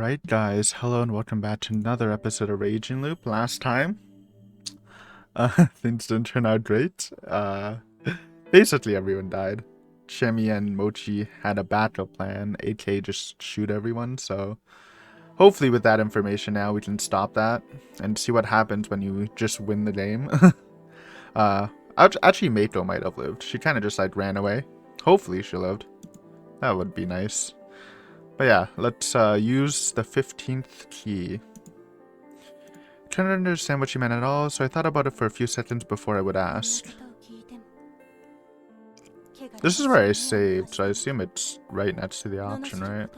Alright guys, hello and welcome back to another episode of Raging Loop. Last time, things didn't turn out great. Basically everyone died. Shemi and Mochi had a backup plan, aka just shoot everyone, so hopefully with that information now we can stop that and see what happens when you just win the game. Actually Meiko might have lived. She kind of just like ran away. Hopefully she lived. That would be nice. But yeah, let's use the 15th key. Couldn't understand what she meant at all, so I thought about it for a few seconds before I would ask. This is where I saved, so I assume it's right next to the option, right?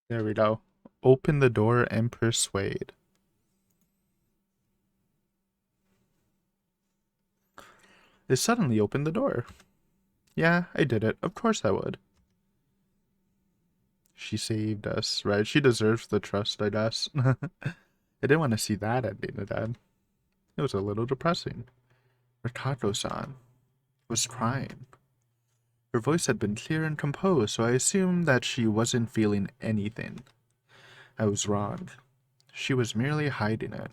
There we go. Open the door and persuade. It suddenly opened the door. Yeah, I did it. Of course I would. She saved us, right? She deserves the trust, I guess. I didn't want to see that ending again. It was a little depressing. Rikako-san was crying. Her voice had been clear and composed, so I assumed that she wasn't feeling anything. I was wrong. She was merely hiding it.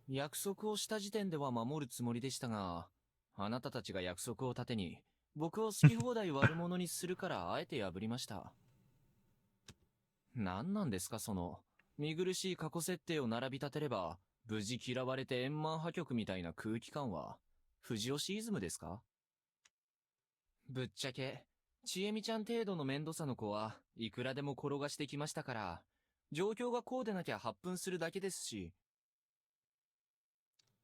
約束をした時点では守るつもりでしたが、あなたたちが約束を立てに、僕を好き放題悪者にするからあえて破りました。何なんですかその、見苦しい過去設定を並び立てれば、無事嫌われて円満破局みたいな空気感は、藤吉イズムですか？ぶっちゃけ、ちえみちゃん程度の面倒さの子はいくらでも転がしてきましたから、状況がこうでなきゃ発奮するだけですし、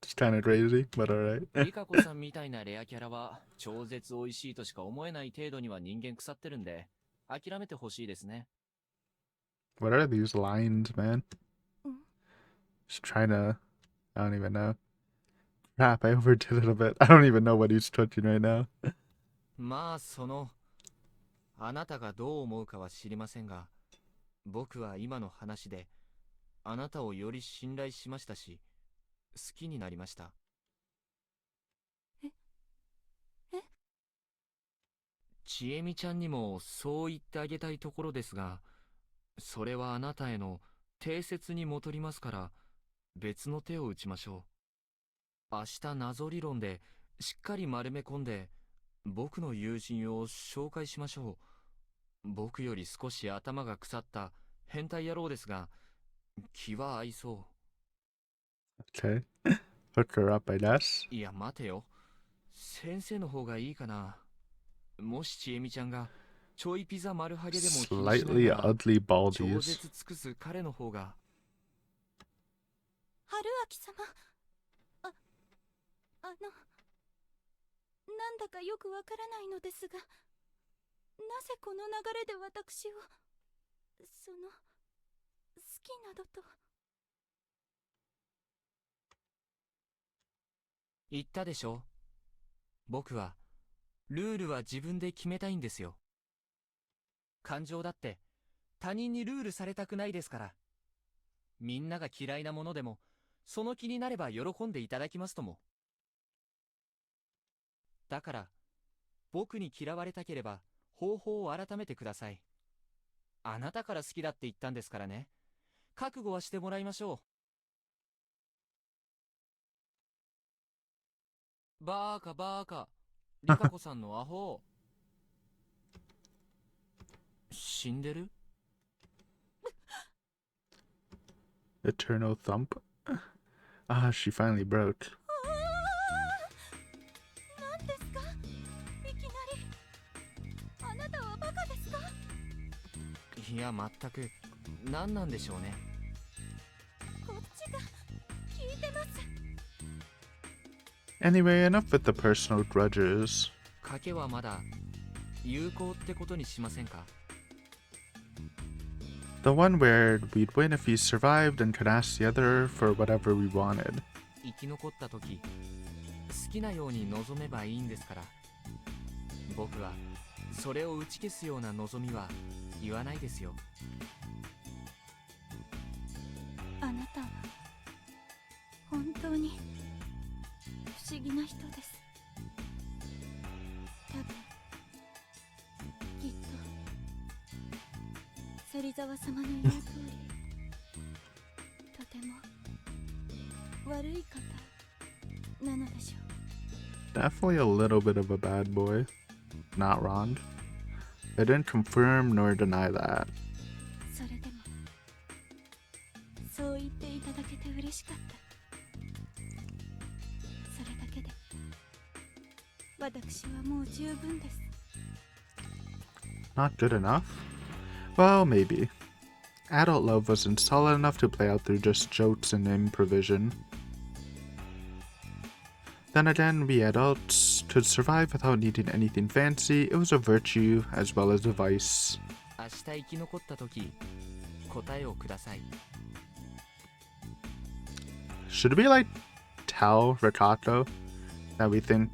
It's kind of crazy, but alright. リカコさんみたいなレアキャラは超絶美味しいとしか思えない程度には人間腐ってるんで諦めてほしいですね。What are these lines, man? Just trying to... I don't even know. Crap, I overdid it a bit. I don't even know what he's twitching right now. まああなたがどう思うかは知りませんが、僕は今の話であなたをより信頼しましたし、好きになりました。ちえみちゃんにもそう言ってあげたいところですが、それはあなたへの定説にもとりますから、別の手を打ちましょう。明日謎理論でしっかり丸め込んで、僕の友人を紹介しましょう。僕より少し頭が腐った変態野郎ですが、気は合いそう。Okay. Hook her up, I guess. いや待てよ。先生の方がいいかな。もしちえみちゃんがちょいピザ丸ハゲでも気にしないなら、 Slightly ugly 超 baldies. 絶尽くす彼の方が。春秋様、なんだかよくわからないのですが、なぜこの流れで私を好きなどと。言ったでしょ。僕はルールは自分で決めたいんですよ。感情だって他人にルールされたくないですから。みんなが嫌いなものでもその気になれば喜んでいただきますとも。だから僕に嫌われたければ方法を改めてください。あなたから好きだって言ったんですからね。覚悟はしてもらいましょう。バーカバーカ、リカコさんのアホ。死んでる？ Eternal thump. Ah, she finally broke. 何ですか？いきなり。あなたはバカですか？いや全く何なんでしょうね。こっちが聞いてます。Anyway, enough with the personal grudges. 賭けはまだ有効ってことにしませんか？ The one where we'd win if he survived and could ask the other for whatever we wanted. 生き残った時好きなように望めばいいんですから。僕はそれを打ち消すような望みは言わないですよ。あなたは本当に不思議な人です。多分きっと芹沢様の言う通りとても悪い方なのでしょう。 Definitely a little bit of a bad boy. Not wrong. I didn't confirm nor deny that. それでもそう言っていただけて嬉しかった。それだけで私はもう十分です。 Not good enough? Well, maybe. Adult love wasn't solid enough to play out through just jokes and improvisation. Then again, we adults could survive without needing anything fancy. It was a virtue as well as a vice. 明日生き残った時答えをください。 Should we tell Rikato that we think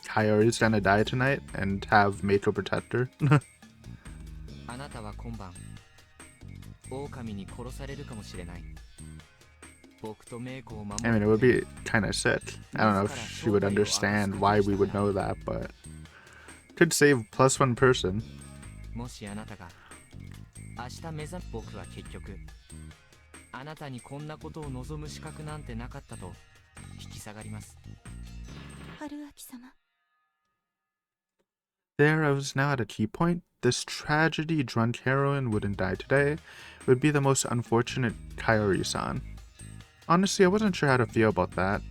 Kaori's gonna die tonight and have Mako protect her? あなたは今晩狼に殺されるかもしれない。僕とメイコを守 I mean, it る would be kind of sick. I don't know if she would understand why we would know that, but could save +1 person. もしあなたが明日目覚め、僕は結局あなたにこんなことを望む資格なんてなかったと引き下がります。春明様。 There, I was now at a key point. This tragedy drunk heroine wouldn't die today. It would be the most unfortunate Kaori-san. Honestly, I wasn't sure how to feel about that.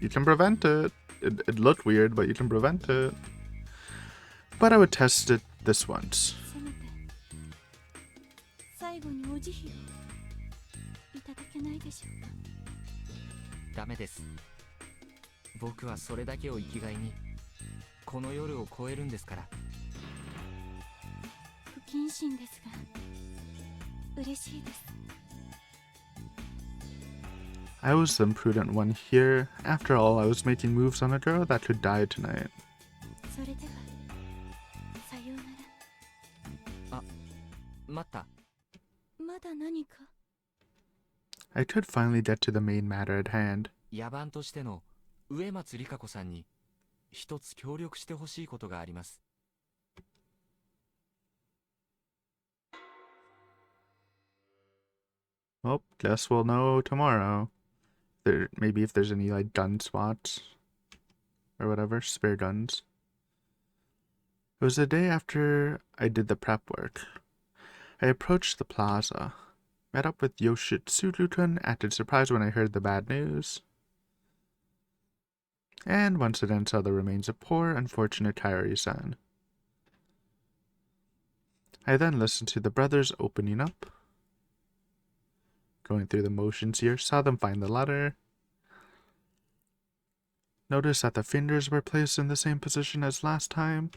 You can prevent it. It looked weird, but you can prevent it. But I would test it this once. せめて最後にお慈悲をいただけないでしょうか。ダメです。僕はそれだけを生きがいにこの夜を越えるんですから。不謹慎ですが嬉しいです。 I was the imprudent one here. After all, I was making moves on a girl that could die tonight. それではさようなら。あ、待った。まだ何か。 I could finally get to the main matter at hand. 野蛮としての植松里香子さんに一つ協力してほしいことがあります。 Well, guess we'll know tomorrow. Maybe if there's any gun spots or whatever, spare guns. It was the day after I did the prep work. I approached the plaza, met up with Yoshitsuru-kun, acted surprised when I heard the bad news, and once again saw the remains of poor, unfortunate Kaori-san. I then listened to the brothers opening up. Going through the motions here, saw them find the letter. Noticed that the fingers were placed in the same position as last time.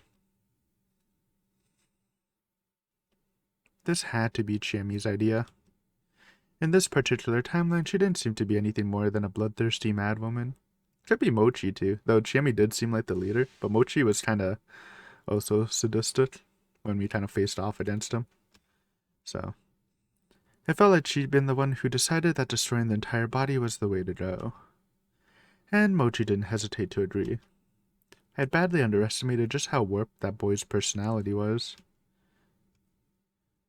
This had to be Chiami's idea. In this particular timeline, she didn't seem to be anything more than a bloodthirsty mad woman. Could be Mochi too, though Chiami did seem like the leader, but Mochi was kind of also sadistic when we kind of faced off against him. So I felt like she'd been the one who decided that destroying the entire body was the way to go. And Mochi didn't hesitate to agree. I had badly underestimated just how warped that boy's personality was.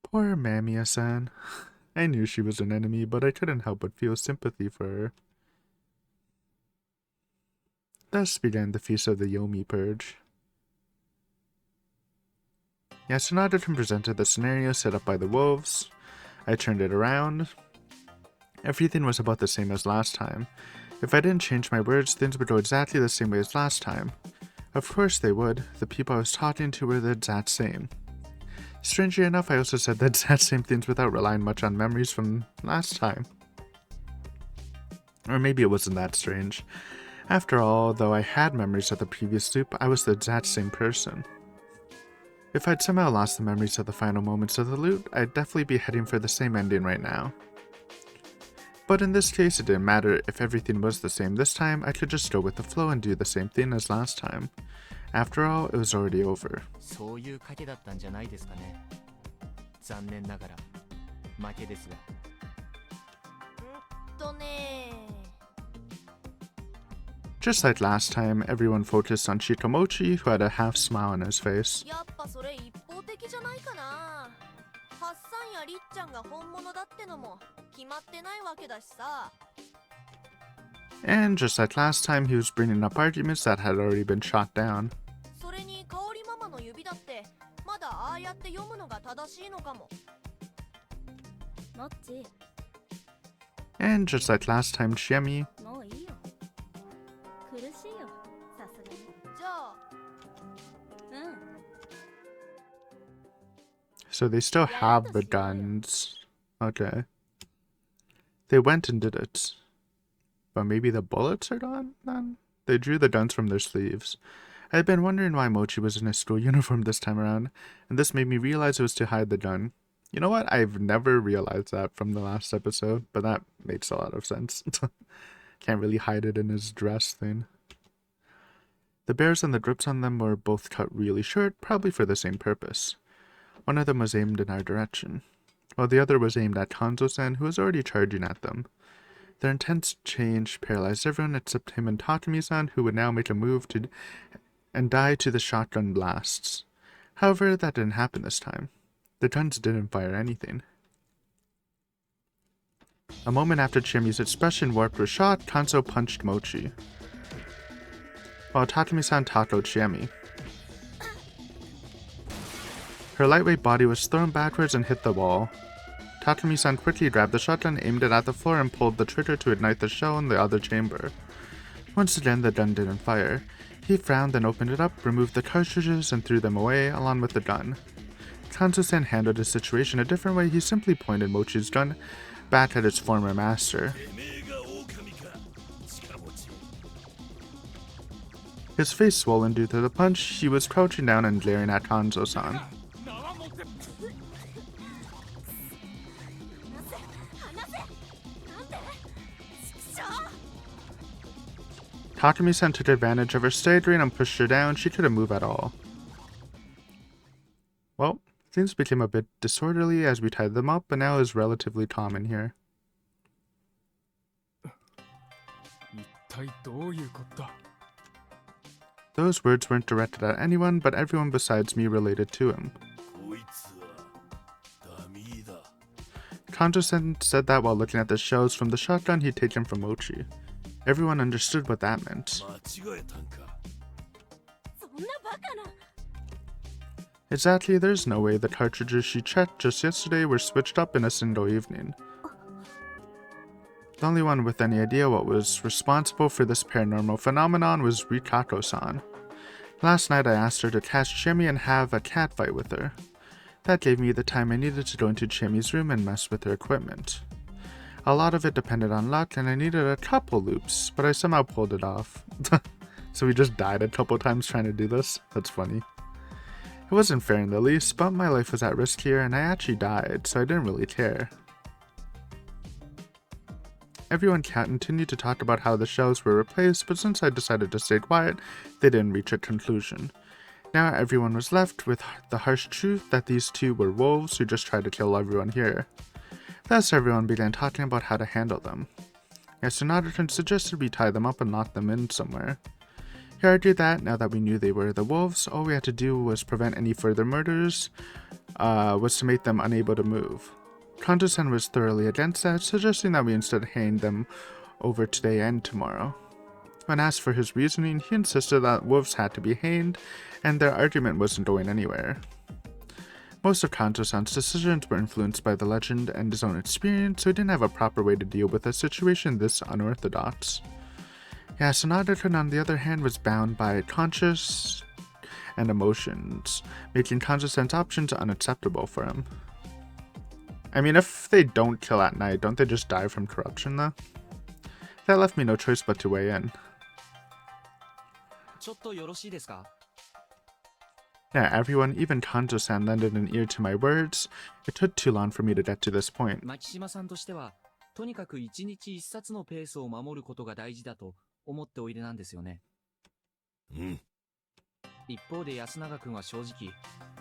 Poor Mamiya-san. I knew she was an enemy, but I couldn't help but feel sympathy for her. Thus began the Feast of the Yomi Purge. Yasunada presented the scenario set up by the wolves. I turned it around. Everything was about the same as last time. If I didn't change my words, things would go exactly the same way as last time. Of course they would. The people I was talking to were the exact same. Strangely enough, I also said the exact same things without relying much on memories from last time. Or maybe it wasn't that strange. After all, though I had memories of the previous loop, I was the exact same person. If I'd somehow lost the memories of the final moments of the loop, I'd definitely be heading for the same ending right now. But in this case, it didn't matter if everything was the same this time. I could just go with the flow and do the same thing as last time. After all, it was already over. そういう賭けだったんじゃないですかね。残念ながら負けですが。Just like last time, everyone focused on Shikomochi, who had a half smile on his face. やっぱそれ一方的じゃないかな。ハッサンやリッちゃんが本物だってのも決まってないわけだしさ。 And just like last time, he was bringing up arguments that had already been shot down. それに香りママの指だってまだああやって読むのが正しいのかも。もっち、 And just like last time, Chiemi. もういいよ。苦しいよ、さすがに。じゃあ うん。 So they still have the guns. Okay. They went and did it. But maybe the bullets are gone then? They drew the guns from their sleeves. I had been wondering why Mochi was in a school uniform this time around, and this made me realize it was to hide the gun. You know what? I've never realized that from the last episode, but that makes a lot of sense. Can't really hide it in his dress thing. The bears and the grips on them were both cut really short, probably for the same purpose. One of them was aimed in our direction, while the other was aimed at Kanzo-san, who was already charging at them. Their intense change paralyzed everyone except him and Takumi-san, who would now make a move to and die to the shotgun blasts. However, that didn't happen this time. The guns didn't fire anything. A moment after Chiemi's expression warped with shock, Kanzo punched Mochi, while Takumi-san tackled Chiemi. Her lightweight body was thrown backwards and hit the wall. Takumi-san quickly grabbed the shotgun, aimed it at the floor, and pulled the trigger to ignite the shell in the other chamber. Once again, the gun didn't fire. He frowned and opened it up, removed the cartridges, and threw them away, along with the gun. Kanzo-san handled the situation a different way. He simply pointed Mochi's gun back at its former master. His face swollen due to the punch, he was crouching down and glaring at Kanzo-san. Takumi-san took advantage of her staggering and pushed her down. She couldn't move at all. Well, things became a bit disorderly as we tied them up, but now is relatively calm in here. Those words weren't directed at anyone, but everyone besides me related to him. Kanzo-san said that while looking at the shells from the shotgun he'd taken from Mochi. Everyone understood what that meant. Exactly, there's no way the cartridges she checked just yesterday were switched up in a single evening. The only one with any idea what was responsible for this paranormal phenomenon was Rikako-san. Last night I asked her to catch Chiemi and have a cat fight with her. That gave me the time I needed to go into Chiemi's room and mess with her equipment. A lot of it depended on luck, and I needed a couple loops, but I somehow pulled it off. So we just died a couple times trying to do this? That's funny. It wasn't fair in the least, but my life was at risk here, and I actually died, so I didn't really care. Everyone continued to talk about how the shells were replaced, but since I decided to stay quiet, they didn't reach a conclusion. Now everyone was left with the harsh truth that these two were wolves who just tried to kill everyone here. Thus everyone began talking about how to handle them. Yasunari suggested we tie them up and lock them in somewhere. He argued that, now that we knew they were the wolves, all we had to do was prevent any further murders, was to make them unable to move. Kanzo-san was thoroughly against that, suggesting that we instead hang them over today and tomorrow. When asked for his reasoning, he insisted that wolves had to be hanged, and their argument wasn't going anywhere. Most of Kanzo-san's decisions were influenced by the legend and his own experience, so he didn't have a proper way to deal with a situation this unorthodox. Yasunari, on the other hand, was bound by conscience and emotions, making Kanzo-san's options unacceptable for him. I mean, if they don't kill at night, don't they just die from corruption, though? That left me no choice but to weigh in. ちょっとよろしいですか? Yeah, everyone, even Kanzo-san, lended an ear to my words. It took too long for me to get to this point. 牧島さんとしてはとにかく一日一冊のペースを守ることが大事だと思っておいでなんですよね。うん。一方で安永くんは正直、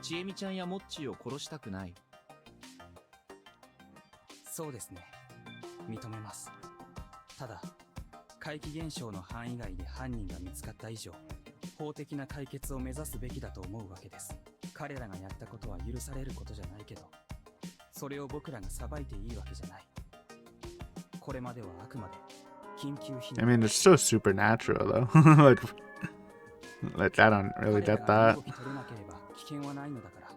ちえみちゃんやモッチーを殺したくない。そうですね。認めます。ただ、怪奇現象の範囲外で犯人が見つかった以上、法的な解決を目指すべきだと思うわけです。彼らがやったことは許されることじゃないけど、それを僕らが裁いていいわけじゃない。これまではあくまで緊急避 I 難。 mean, it's so supernatural, though. like, I don't really 彼ら get が that. 身動き取れなければ危険はないのだから、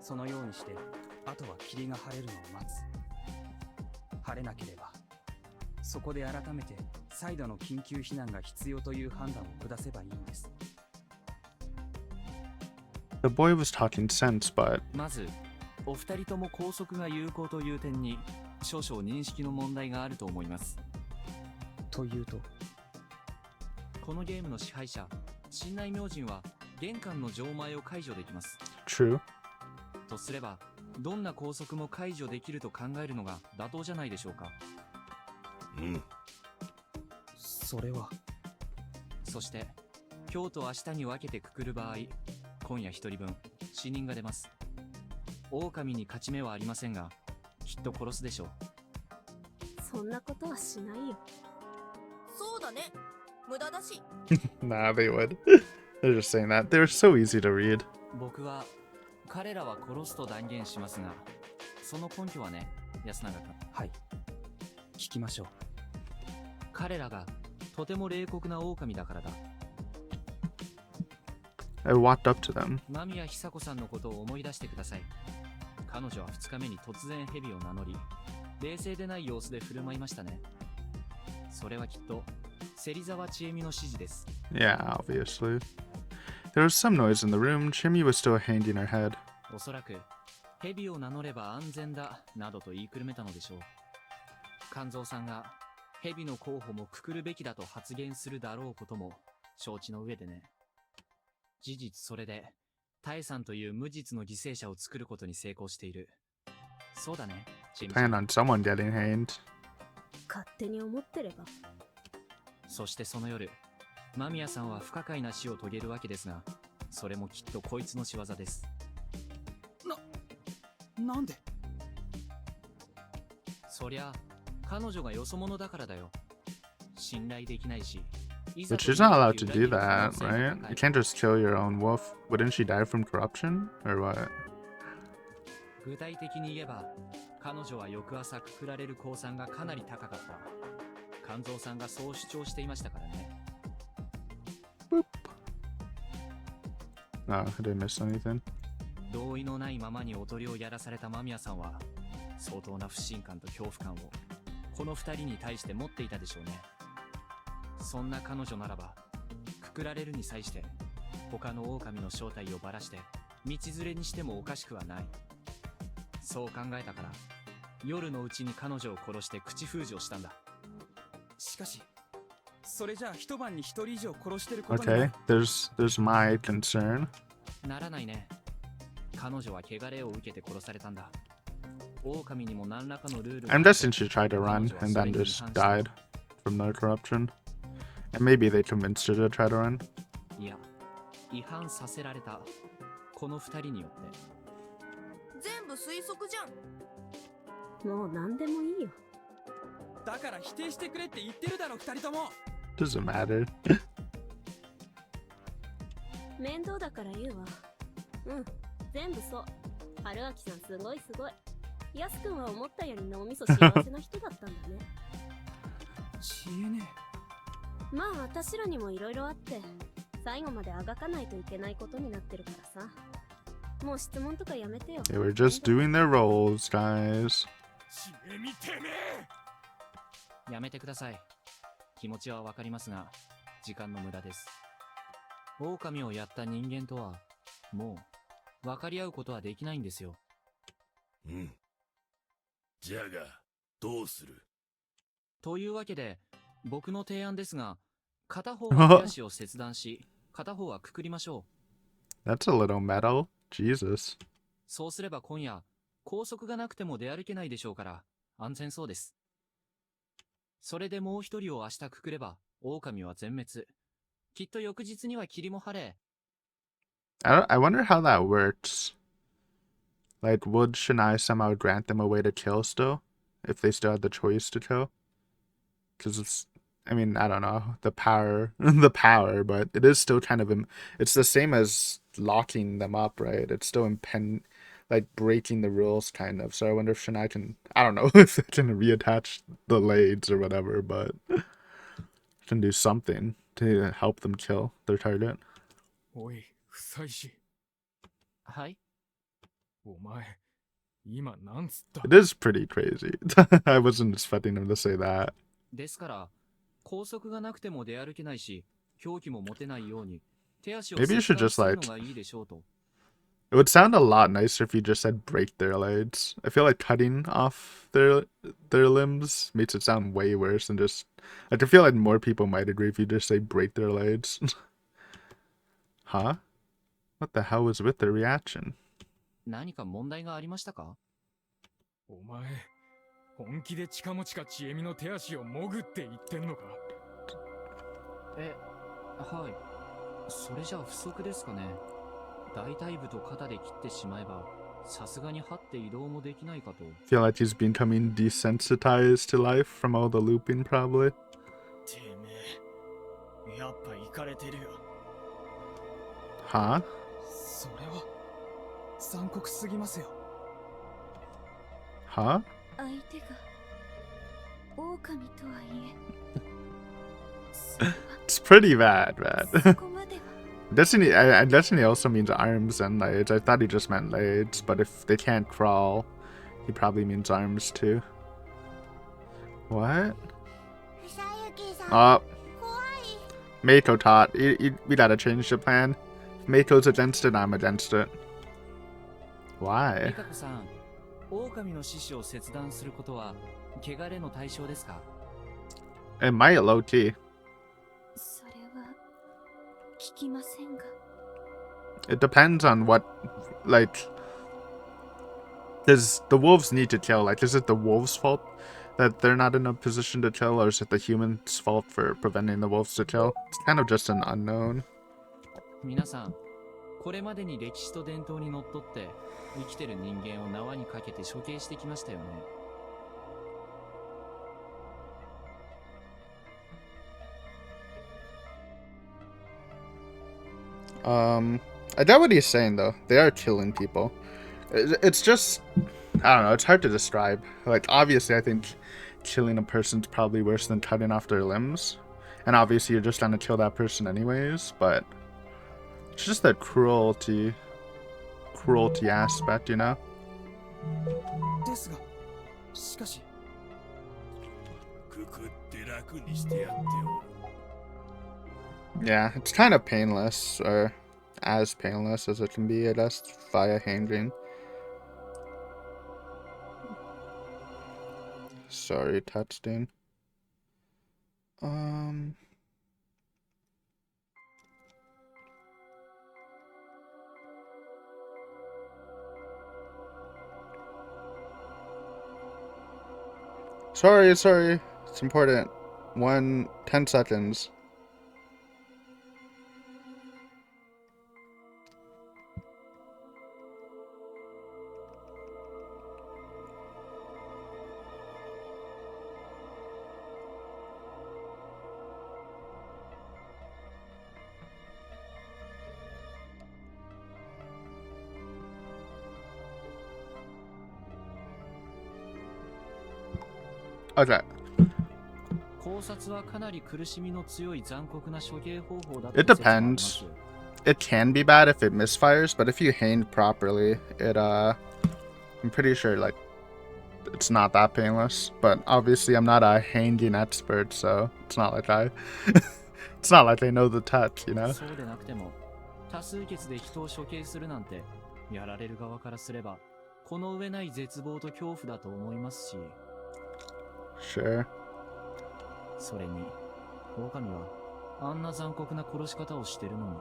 そのようにして、あとは霧が晴れるのを待つ。晴れなければ、そこで改めて再度の緊急避難が必要という判断を下せばいいんです。The boy was talking sense, but まず、お二人とも拘束が有効という点に少々認識の問題があると思います。というと、このゲームの支配者、神内明神は玄関の錠前を解除できます。 true. とすれば、どんな拘束も解除できると考えるのが妥当じゃないでしょうか。うん。それは。そして、今日と明日に分けてくくる場合、今夜一人分、死人が出ます。狼に勝ち目はありませんが、きっと殺すでしょう。そんなことはしないよ。そうだね。無駄だし。 Nah, they would. They're just saying that. They're so easy to read. 僕は、彼らは殺すと断言しますが、その根拠はね、安永君。はい。聞きましょう。彼らがとても冷酷な狼だからだ。I walked up to them. 間宮久子さんのことを思い出してください。彼女は2日目に突然蛇を名乗り、冷静でない様子で振る舞いましたね。それはきっと芹沢千恵美の指示です。Yeah, obviously. There was some noise in the room. Chimmy was still hanging her head. おそらく蛇を名乗れば安全だなどと言いくるめたのでしょう。勘蔵さんが蛇の候補もくくるべきだと発言するだろうことも承知の上でね。事実それでタエさんという無実の犠牲者を作ることに成功している。そうだね、チームちゃん。 Plan on someone getting hanged. 勝手に思ってれば。そしてその夜、間宮さんは不可解な死を遂げるわけですが、それもきっとこいつの仕業です。なんで？そりゃ、彼女がよそ者だからだよ。信頼できないし。いざ But と she's いう not 時 allowed to 裏切 do る可能 that, 性が right? 高 You い。 can't just kill your own wolf. Wouldn't she die from corruption? Or what? 具体的に言えば、彼女は翌朝くくられる公算がかなり高かった。勘蔵さんがそう主張していましたからね。No, I didn't miss anything. 同意のないままにおとりをやらされた間宮さんは、相当な不信感と恐怖感を、この二人に対して持っていたでしょうね。そんな彼女ならば、くくられるに際して、他の狼の正体をばらして、道連れにしてもおかしくはない。そう考えたから、夜のうちに彼女を殺して口封じをしたんだ。しかし、それじゃあ一晩に一人以上殺してることにな Okay, る。there's my concern. ならないね。彼女は汚れを受けて殺されたんだ。狼にも何らかのルールが I'm guessing she tried to run and then just died from the corruption. And maybe they convinced her to try to run. いや、違反させられた。この二人によって。全部推測じゃん。もう何でもいいよ。だから否定してくれって言ってるだろ、二人とも。 Doesn't matter. 面倒だから言うわ。うん、全部そう。春明さんすごいすごい。ヤスくんは思ったより脳みそ幸せな人だったんだね。知恵ねまあ私らにもいろいろあって、最後まであがかないといけないことになってるからさ。もう質問とかやめてよ。 They were just doing their roles, guys. 知恵見てめえ。やめてください。気持ちはわかりますが、時間の無駄です。狼をやった人間とは、もう、分かり合うことはできないんですよ。うん。じゃが、どうする？というわけで、僕の提案ですが、片方は手足を切断し、片方はくくりましょう。 That's a little metal. Jesus. そうすれば今夜、拘束がなくても出歩けないでしょうから、安全そうです。それでもう一人を明日くくれば、狼は全滅。きっと翌日には霧も晴れ。I wonder how that works. Like, would Shinai somehow grant them a way to kill still? If they still had the choice to kill? Because it's, I mean, I don't know, the power, the power, but it is still kind of, it's the same as locking them up, right? It's still like breaking the rules, kind of. So I wonder if Shinai can, I don't know if they can reattach the blades or whatever, but can do something to help them kill their target. おい、不妻子。はい。お前、今なんつった？ It is pretty crazy. I wasn't expecting him to say that. ですから、拘束がなくても出歩けないし、凶器も持てないように、手足を Maybe you 切 should 断 just する like のがいいでしょうと。It would sound a lot nicer if you just said break their legs. I feel like cutting off their limbs makes it sound way worse than just like I feel like more people might agree if you just say break their legs. Huh? What the hell was with the reaction? 何か問題がありましたか？お前、本気で近々ちえみの手足をもぐって言ってんのか？はい。それじゃあ不足ですかね。大腿部と肩で切ってしまえば、さすがに張って移動もできないかと。Feel like he's becoming desensitized to life from all the looping, probably. てめえ、やっぱイカれてるよ。Huh? それは残酷すぎますよ。 Huh? 相手が狼とはいえ It's pretty bad, man. そこまでは Destiny also means arms and legs. I thought he just meant legs, but if they can't crawl, he probably means arms too. What? ふさゆきさん、 Oh, 怖い。 Mako taught. We gotta change the plan. If Mako's against it, I'm against it. リ Why? カコさん、狼の獅子を切断することは、汚れの対象ですか？ It might low key. それは聞きませんが It depends on what, like, does the wolves need to kill? Like, is it the wolves' fault that they're not in a position to kill, or is it the humans' fault for preventing the wolves to kill? It's kind of just an unknown. 皆さん、これまでに歴史と伝統にのっとって、生きてる人間を縄にかけて処刑してきましたよね。I get what he's saying though. They are killing people. It's just, I don't know, it's hard to describe. Like, obviously, I think killing a person's probably worse than cutting off their limbs. And obviously, you're just gonna kill that person anyways, but it's just that cruelty aspect, you know? ですが、しかし、くくって楽にしてやっておる。 Yeah, it's kind of painless, or as painless as it can be, I guess, via hanging. Sorry, Touchdown. Sorry, it's important. 10 seconds. Okay. 考察はかなり苦しみの強い残酷な処刑方法だ It と説もあります。 depends. It can be bad if it misfires, but if you hang properly, I'm pretty sure, like, it's not that painless. But obviously, I'm not a hanging expert, so it's not like it's not like I know the touch, you know? そうでなくても、多数決で人を処刑するなんて、やられる側からすれば、この上ない絶望と恐怖だと思いますし。 Sure. それに、狼は、あんな残酷な殺し方をしてるのに。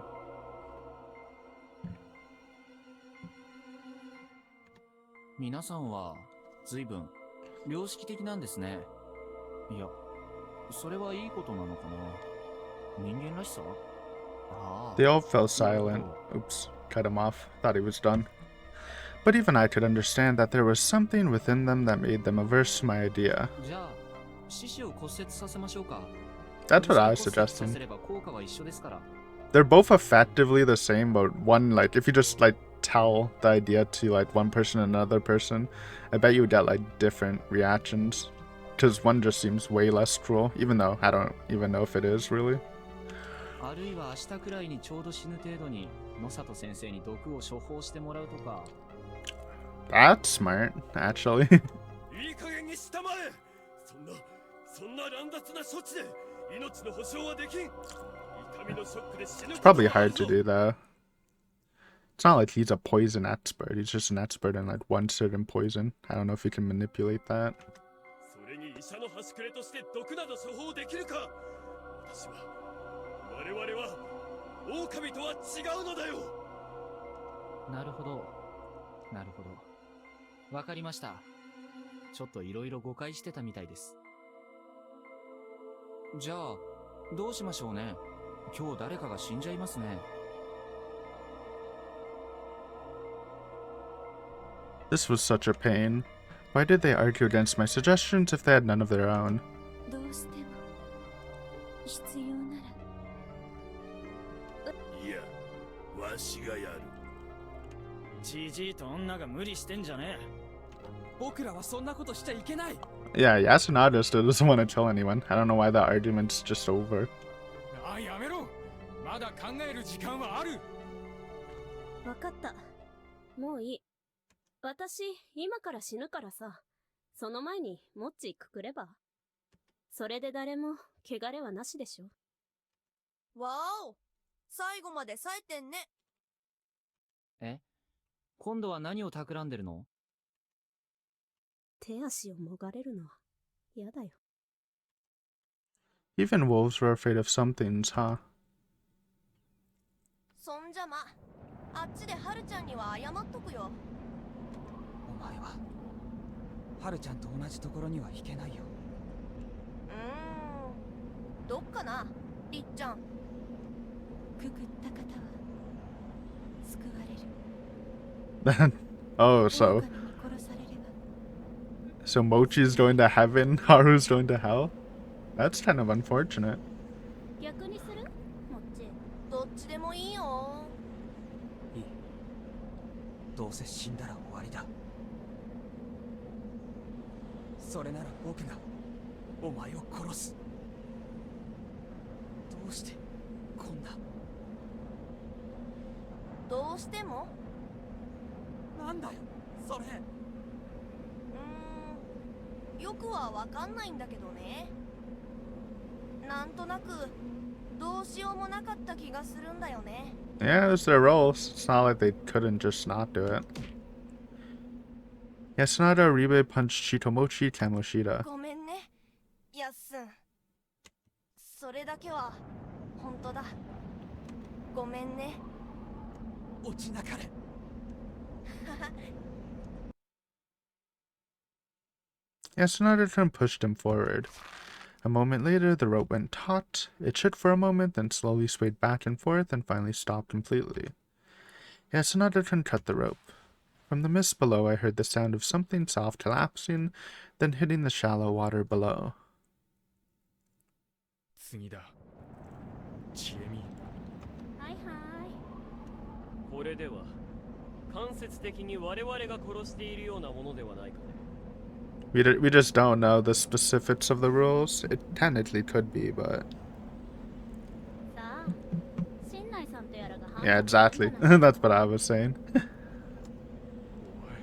皆さんは、随分、良識的なんですね。いや、それはいいことなのかな。人間らしさ。ああ。 They all fell silent. Oops, cut him off. Thought he was done. But even I could understand that there was something within them that made them averse to my idea. じゃあ、四肢を骨折させましょうか。 That's what I was 四肢を骨折さ suggesting. せれば効果は一緒ですから。 They're both effectively the same, but one, like, if you just, like, tell the idea to, like, one person and another person, I bet you would get, like, different reactions. Because one just seems way less cruel, even though I don't even know if it is, really. あるいは明日くらいにちょうど死ぬ程度に野里先生に毒を処方してもらうとか。 That's smart, actually. いい加減にしたまえ。そんな乱雑な処置で命の保証はできん。痛みのショックで死ぬ It's probably hard to do, though. It's not like he's a poison expert. He's just an expert in, like, one certain poison. I don't know if he can manipulate that. それに医者の端くれとして毒など処方できるか。我々は狼とは違うのだよ。なるほど。なるほど。わかりました。ちょっといろいろ誤解してたみたいです。じゃあ、どうしましょうね。今日誰かが死んじゃいますね。This was such a pain. Why did they argue against my suggestions if they had none of their own? どうしても必要なら。いや、わしがやる。じじいと女が無理してんじゃねえ。僕らはそんなことしちゃいけない。 Yeah, Yasunada still doesn't want to kill anyone. I don't know why that argument's just over. あ、やめろ。まだ考える時間はある。わかった。もういい。私、今から死ぬからさ。その前に、モッチーくくれば。それで誰も、汚れはなしでしょ。わーお、最後まで冴えてんね。え？今度は何を企んでるの？手足をもがれるのは、嫌だよ。Even wolves were afraid of some things, huh? そんじゃま、あっちでハルちゃんには謝っとくよ。お前はハルちゃんと同じところには行けないよ。どっかな、りっちゃん。くくった方は、救われる。 Oh, so 狼に殺されれば。 so Mochi's going to heaven, Haru's going to hell? That's kind of unfortunate. 逆にする？モッチー。どっちでもいいよ。いい。どうせ死んだら終わりだ。それなら僕がお前を殺す。どうしてこんな。どうしても？なんだよそれ。よくはわかんないんだけどね。なんとなくどうしようもなかった気がするんだよね。 Yeah, it was their roles. It's not like they couldn't just not do it. Yasunada Oribe punched Shitomochi Kamoshida. ごめんね、やっすん。それだけは本当だ。ごめんね。落ちなかれ。Yasunada pushed him forward. A moment later, the rope went taut. It shook for a moment, then slowly swayed back and forth, and finally stopped completely. Yasunada cut the rope. From the mist below, I heard the sound of something soft collapsing, then hitting the shallow water below. 次だ。ちえみ。はいはい。これでは間接的に我々が殺しているようなものではないかね。We just don't know the specifics of the rules. It technically could be, but さあ、新内さんとやらが判断 yeah, exactly. するなら That's what I was saying. お前、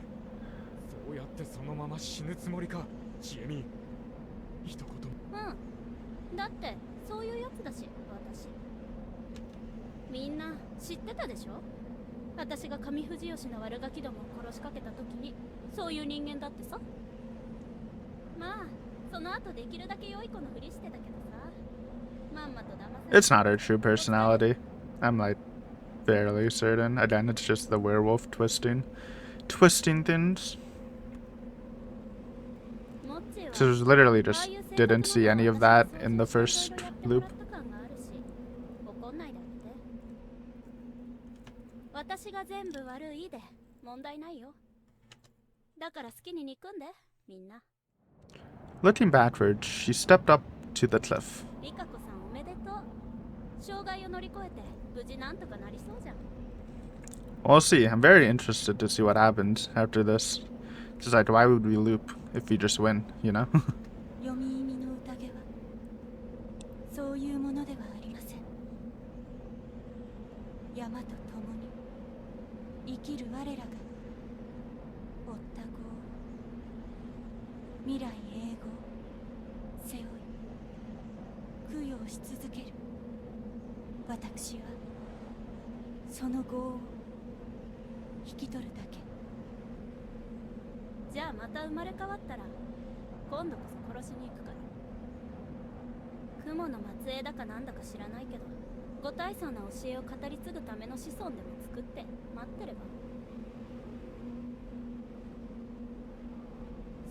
そうやってそのまま死ぬつもりか、ちえみ。一言。うん。だってそういうやつだし、私。みんな知ってたでしょ？私が上藤吉の悪ガキどもを殺しかけた時にそういう人間だってさ。まあ、その後できるだけ良い子のふりしてたけどさ。まんまと騙され It's not her true personality. I'm like fairly certain. Again, it's just the werewolf twisting things. もモッチーは So literally just ああいう性 didn't 格 see の any 方 of が that 私 in the の想像 first いろいろやってもら loop. った感があるし怒んないであげて。私が全部悪いで問題ないよ。だから好きに憎んでみんな。 Looking backwards, she stepped up to the cliff. リカコさんおめでとう。障害を乗り越えて無事なんとかなりそうじゃん。 We'll see. I'm very interested to see what happens after this. Just like, why would we loop if we just win, you know? 読み意味の宴はそういうものではありません。山と共に生きる我らが追った業、未来永劫背負い供養し続ける。私はその業を引き取るだけ。じゃあまた生まれ変わったら今度こそ殺しに行くから。雲の末裔だかなんだか知らないけど、ご大層な教えを語り継ぐための子孫でも作って待ってれば。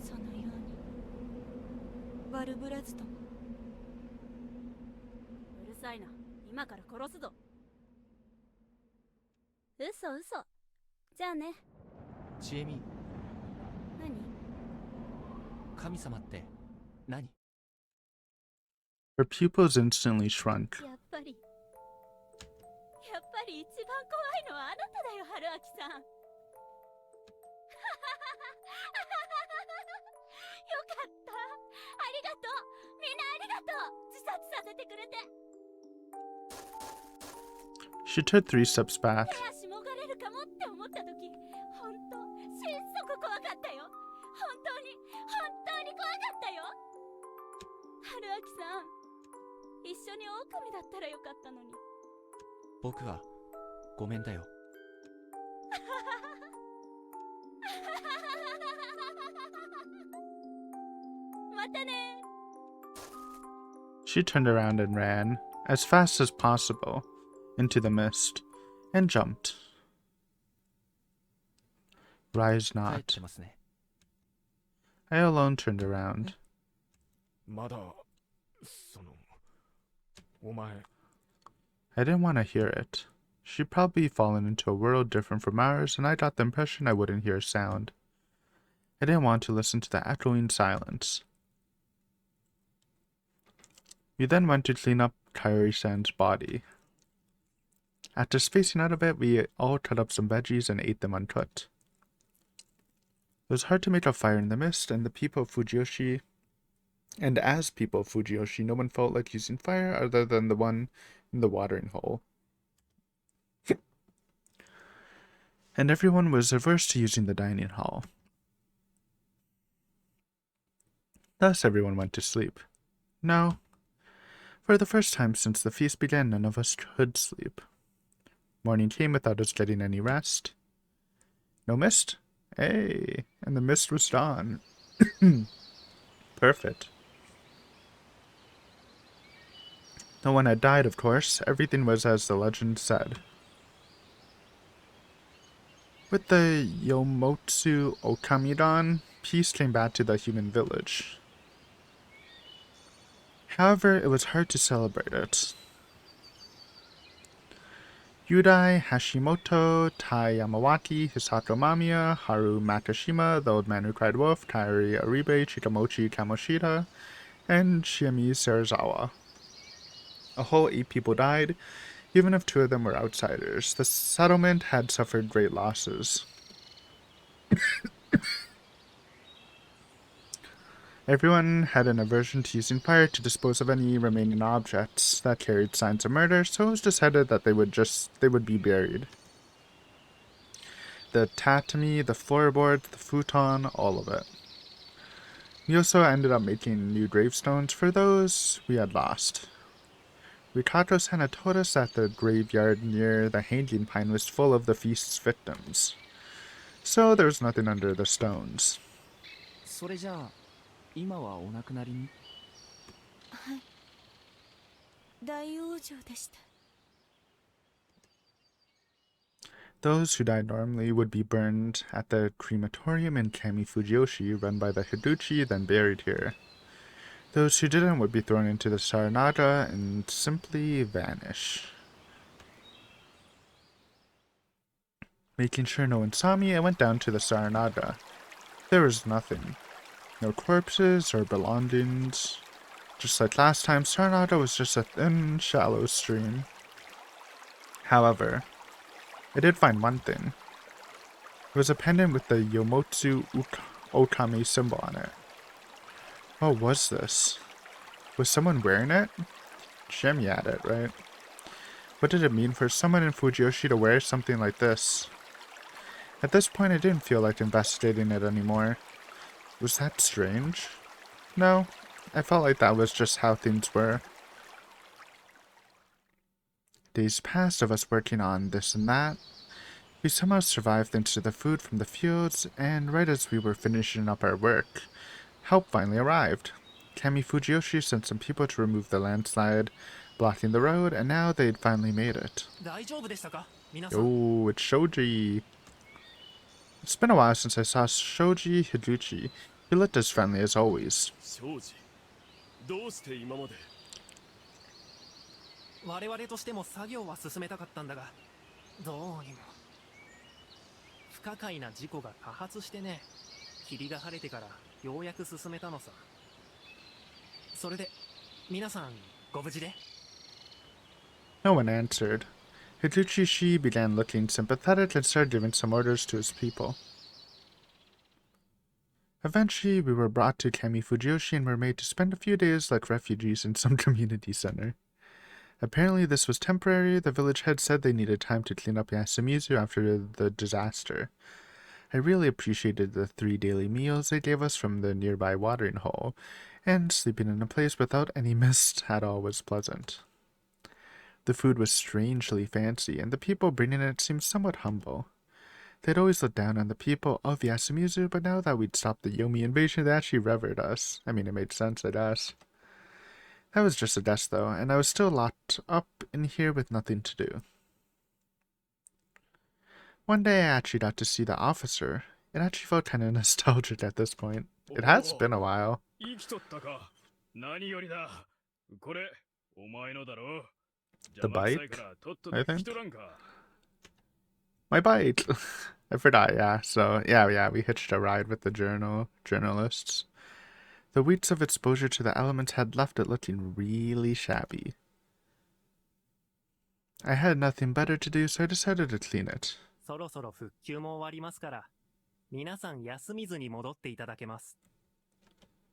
そのようにワルブラズとも。うるさいな、今から殺すぞ。嘘嘘。じゃあね。ちえみ、何？神様って何？ Her pupils instantly shrunk. やっぱり一番怖いのはあなただよ、春明さん。よかった、ありがとう、みんなありがとう、自殺させてくれて。 She took 3 steps back. 手足もがれるかもって思った時、本当心底怖かったよ。本当に怖かったよ。春明さん、一緒に狼だったらよかったのに。僕はごめんだよ。またね。 She turned around and ran, as fast as possible, into the mist, and jumped. Rise 帰っ not. てますね。 I alone turned around. まだお前 I didn't want to hear it. She'd probably fallen into a world different from ours, and I got the impression I wouldn't hear a sound. I didn't want to listen to the echoing silence. We then went to clean up Kaori-san's body. After spacing out a bit, we all cut up some veggies and ate them uncooked. It was hard to make a fire in the mist, and as people of Fujiyoshi, no one felt like using fire other than the one in the watering hole. And everyone was averse to using the dining hall. Thus everyone went to sleep. No. For the first time since the feast began, none of us could sleep. Morning came without us getting any rest. No mist? Hey, and the mist was gone. Perfect. No one had died, of course. Everything was as the legend said. With the Yomotsu Okamidan, peace came back to the human village. However, it was hard to celebrate it. Yudai, Hashimoto, Tai Yamawaki, Hisato Mamiya, Haru Makashima, the old man who cried wolf, Kairi Aribe, Chikamochi Kamoshida, and Shiemi Serizawa. A whole 8 people died, even if 2 of them were outsiders. The settlement had suffered great losses. Everyone had an aversion to using fire to dispose of any remaining objects that carried signs of murder, so it was decided that they would be buried. The tatami, the floorboard, the futon, all of it. We also ended up making new gravestones for those we had lost. Rikato-san had told us that the graveyard near the hanging pine was full of the feast's victims, so there was nothing under the stones. それじゃあ今はお亡くなりに？はい、大往生でした。Those who died normally would be burned at the crematorium in Kami Fujiyoshi, run by the Hiduchi, then buried here. Those who didn't would be thrown into the Saranada and simply vanish. Making sure no one saw me, I went down to the Saranada. There was nothing. No corpses or belongings. Just like last time, Saranada was just a thin, shallow stream. However, I did find one thing. It was a pendant with the Yomotsu Okami symbol on it. What was this? Was someone wearing it? Shemi had it, right? What did it mean for someone in Fujiyoshi to wear something like this? At this point, I didn't feel like investigating it anymore. Was that strange? No, I felt like that was just how things were. Days passed of us working on this and that. We somehow survived thanks to the food from the fields, and right as we were finishing up our work, help finally arrived. Kami Fujiyoshi sent some people to remove the landslide, blocking the road, and now they'd finally made it. Oh, it's Shoji! It's been a while since I saw Shoji Hiduchi. He looked as friendly as always. Shoji, どうして今まで我々としても作業は進めたかったんだが、どうにも不可解な事故が多発してね。霧が晴れてからようやく進めたのさ。それで皆さんご無事で？ No one answered. Hiduchi Shi began looking sympathetic and started giving some orders to his people. Eventually, we were brought to Kami Fujiyoshi and were made to spend a few days like refugees in some community center. Apparently, this was temporary. The village head said they needed time to clean up Yasumizu after the disaster. I really appreciated the 3 daily meals they gave us from the nearby watering hole, and sleeping in a place without any mist at all was pleasant. The food was strangely fancy, and the people bringing it seemed somewhat humble. They'd always looked down on the people of Yasumizu, but now that we'd stopped the Yomi invasion, they actually revered us. I mean, it made sense, I guess. That was just a desk, though, and I was still locked up in here with nothing to do. One day I actually got to see the officer. It actually felt kind of nostalgic at this point. It has been a while. The bike, I think? My bike! I forgot, yeah. So, yeah, we hitched a ride with the journalists. The weeks of exposure to the elements had left it looking really shabby. I had nothing better to do, so I decided to clean it. そろそろ復旧も終わりますから、皆さん休みずに戻っていただけます。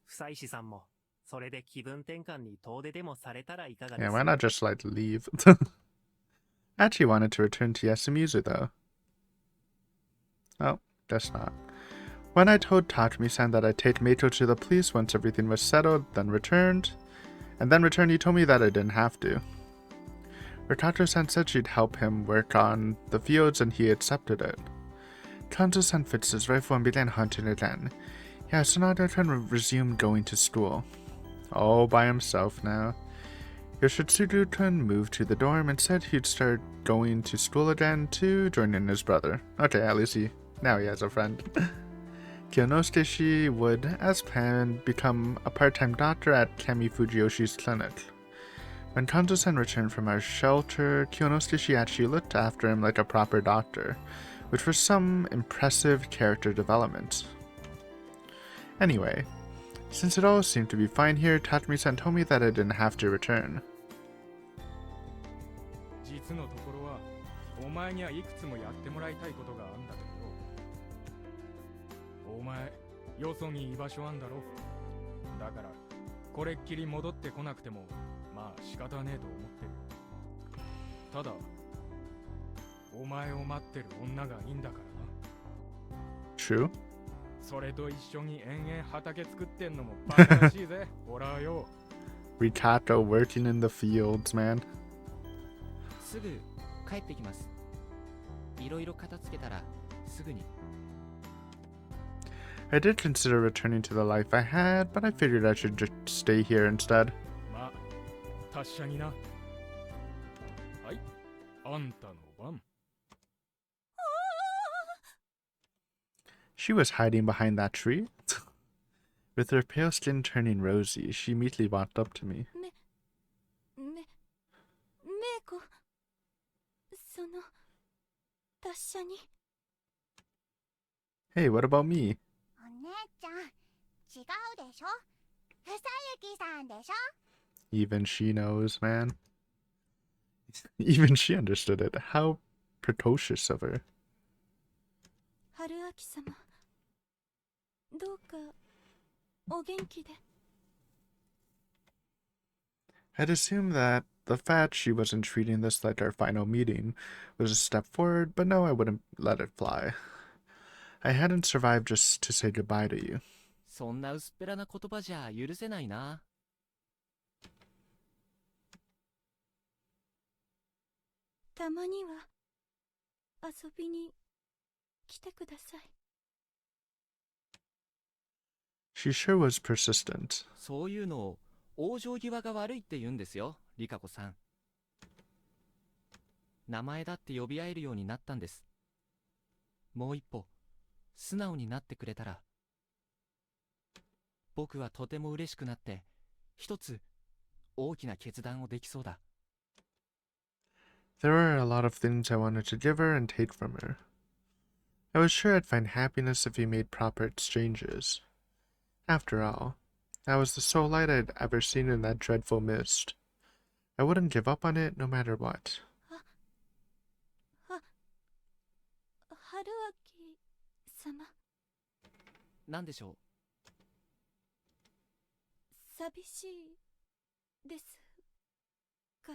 夫妻子さんもそれで気分転換に遠出でもされたらいかがですか? Yeah, why not just like leave? I actually wanted to return to Yasumizu though. Oh, guess not. When I told Tatsumi-san that I'd take Meito to the police once everything was settled, then returned, he told me that I didn't have to. Ratato-san said she'd help him work on the fields and he accepted it. Kanzo-san fixed his rifle and began hunting again. Yeah, so now Naruto resumed going to school. All by himself now. Yoshitsuru-kun moved to the dorm and said he'd start going to school again to join in his brother. Okay, at least now he has a friend. Kyonosuke would, as planned, become a part-time doctor at Kami Fujiyoshi's clinic. When Kanzo-san returned from our shelter, Kyonosuke actually looked after him like a proper doctor, which was some impressive character development. Anyway, since it all seemed to be fine here, Tatsumi-san told me that I didn't have to return. 実のところはお前にはいくつもやってもらいたいことがあんだけど、お前よそに居場所あんだろ。だからこれっきり戻ってこなくてもまあ仕方ねえと思ってる。ただお前を待ってる女がいいんだからな。 True. それと一緒に延々畑作ってんのもバカらしいぜ。ほらよ。Ritato working in the fields, man. すぐ帰ってきます。いろいろ片付けたらすぐに。I did consider returning to the life I had, but I figured I should just stay here instead. まあ、達者にな。はい、あんたの番。お She was hiding behind that tree. With her pale skin turning rosy, she immediately walked up to me. メイコ、その達者に。 Hey, what about me? お姉ちゃん、違うでしょ。ふさゆきさんでしょ。 Even she knows, man. Even she understood it. How precocious of her. 春明様、どうかお元気で。 I'd assumed that the fact she wasn't treating this like our final meeting was a step forward, but no, I wouldn't let it fly. I hadn't survived just to say goodbye to you. そんな薄っぺらな言葉じゃ許せないな。たまには遊びに来てください。 She sure was persistent. そういうのを往生際が悪いって言うんですよ、リカ子さん。名前だって呼び合えるようになったんです。もう一歩素直になってくれたら、僕はとても嬉しくなって一つ大きな決断をできそうだ。 There were a lot of things I wanted to give her and take from her. I was sure I'd find happiness if we made proper exchanges. After all, that was the sole light I'd ever seen in that dreadful mist. I wouldn't give up on it no matter what. 春明様、なんでしょう。寂しいですか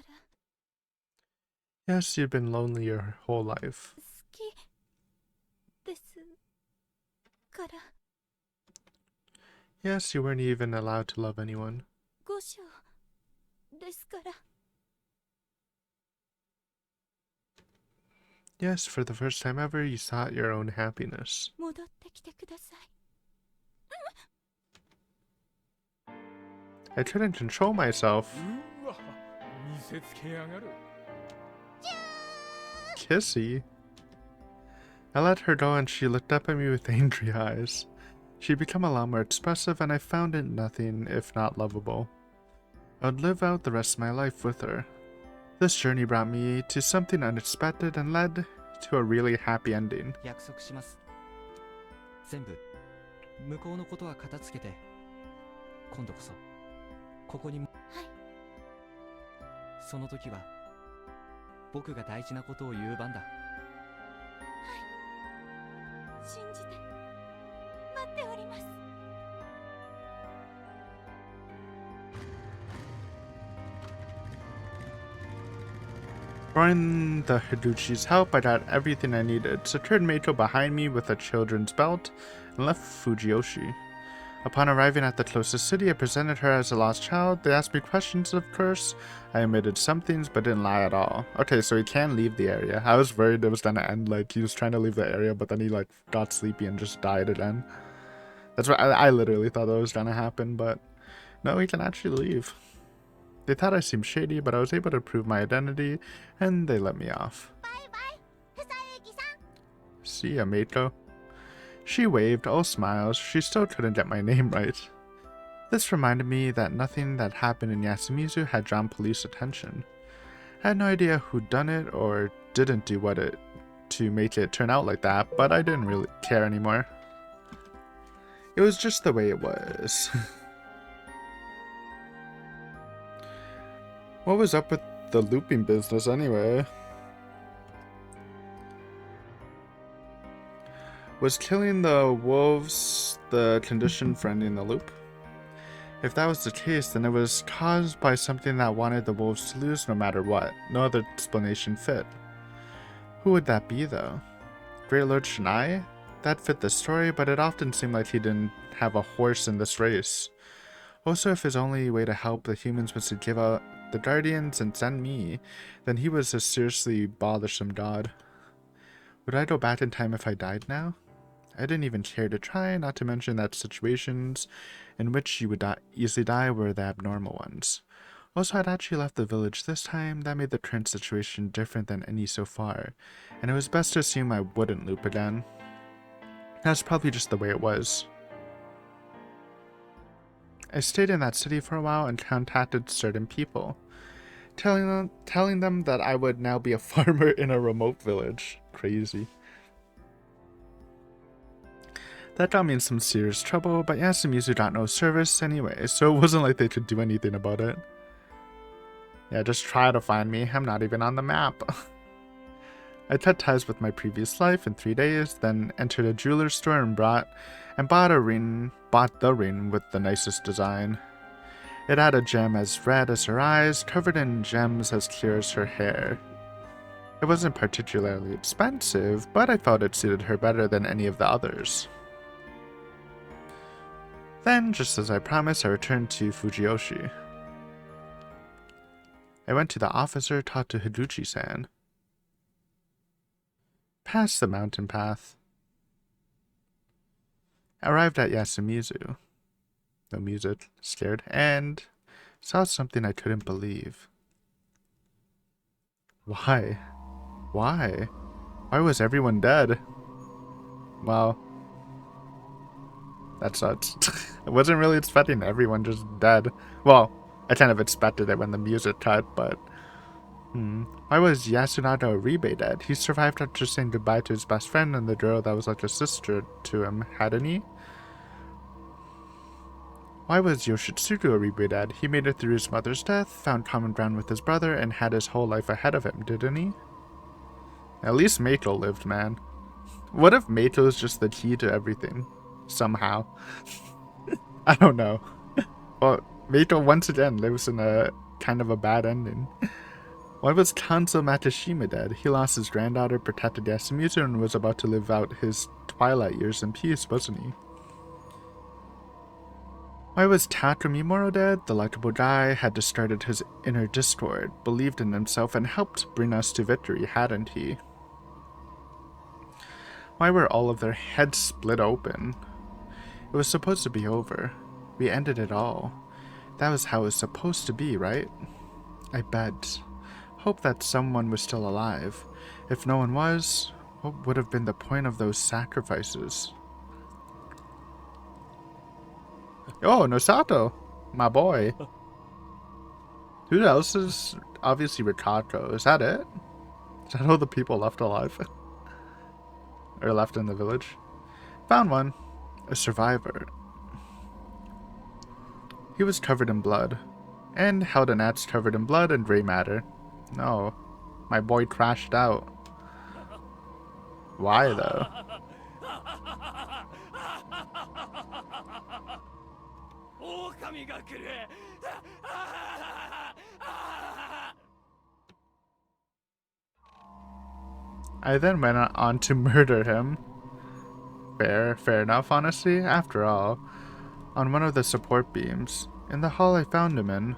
ら。 Yes, you'd been lonely your whole life. 好きですから。 Yes, you weren't even allowed to love anyone. 五章ですから。 Yes, for the first time ever, you sought your own happiness. 戻ってきてください。 I couldn't control myself. うわ、見せつけやがる。 Kissy. I let her go and she looked up at me with angry eyes. She'd become a lot more expressive and I found it nothing if not lovable. I would live out the rest of my life with her. This journey brought me to something unexpected and led to a really happy ending. 約束します。全部向こうのことは片付けて、今度こそここにも。はい。その時は僕が大事なことを言う番だ。信じて待っております。 Drawing the Hiduchi's help, I got everything I needed, secured Meito behind me with a children's belt, and left Fujiyoshi. Upon arriving at the closest city, I presented her as a lost child. They asked me questions, of course. I omitted some things, but didn't lie at all. Okay, so he can leave the area. I was worried it was gonna end like he was trying to leave the area, but then he like got sleepy and just died again. That's what I literally thought that was gonna happen, but no, he can actually leave. They thought I seemed shady, but I was able to prove my identity, and they let me off. Bye-bye, Fusayuki-san. See ya, Meito. She waved, all smiles. She still couldn't get my name right. This reminded me that nothing that happened in Yasumizu had drawn police attention. I had no idea who'd done it or didn't do what it to make it turn out like that, but I didn't really care anymore. It was just the way it was. What was up with the looping business anyway? Was killing the wolves the condition for ending the loop? If that was the case, then it was caused by something that wanted the wolves to lose no matter what. No other explanation fit. Who would that be, though? Great Lord Shinai? That fit the story, but it often seemed like he didn't have a horse in this race. Also, if his only way to help the humans was to give out the Guardians and send me, then he was a seriously bothersome god. Would I go back in time if I died now? I didn't even care to try, not to mention that situations in which you would easily die were the abnormal ones. Also, I'd actually left the village this time. That made the current situation different than any so far, and it was best to assume I wouldn't loop again. That's probably just the way it was. I stayed in that city for a while and contacted certain people, telling them that I would now be a farmer in a remote village. Crazy. That got me in some serious trouble, but Yasumizu got no service anyway, so it wasn't like they could do anything about it. Yeah, just try to find me. I'm not even on the map. I cut ties with my previous life in 3 days, then entered a jeweler's store and bought the ring with the nicest design. It had a gem as red as her eyes, covered in gems as clear as her hair. It wasn't particularly expensive, but I felt it suited her better than any of the others. Then, just as I promised, I returned to Fujiyoshi. I went to the officer, talked to Higuchi-san. Passed the mountain path. Arrived at Yasumizu. No music, scared, and saw something I couldn't believe. Why? Why? Why was everyone dead? Well, that sucks. I wasn't really expecting everyone just dead. Well, I kind of expected it when the music cut, but... Why was Yasunado Oribe dead? He survived after saying goodbye to his best friend and the girl that was like a sister to him, hadn't he? Why was Yoshitsugu Oribe dead? He made it through his mother's death, found common ground with his brother, and had his whole life ahead of him, didn't he? At least Meito lived, man. What if Meito is just the key to everything? Somehow. I don't know. Well, Meito once again lives in a kind of a bad ending. Why was Kanzo Matashima dead? He lost his granddaughter, protected Yasumizu, and was about to live out his twilight years in peace, wasn't he? Why was Takumi Moro dead? The likable guy had discarded his inner discord, believed in himself, and helped bring us to victory, hadn't he? Why were all of their heads split open? It was supposed to be over. We ended it all. That was how it was supposed to be, right? I bet. Hope that someone was still alive. If no one was, what would have been the point of those sacrifices? Oh, Nosato! My boy. Who else is... Obviously Rikako. Is that it? Is that all the people left alive? Or left in the village? Found one. A survivor. He was covered in blood. And held an axe covered in blood and gray matter. No. My boy crashed out. Why, though? I then went on to murder him. Fair enough, honestly. After all, on one of the support beams. In the hall I found him in.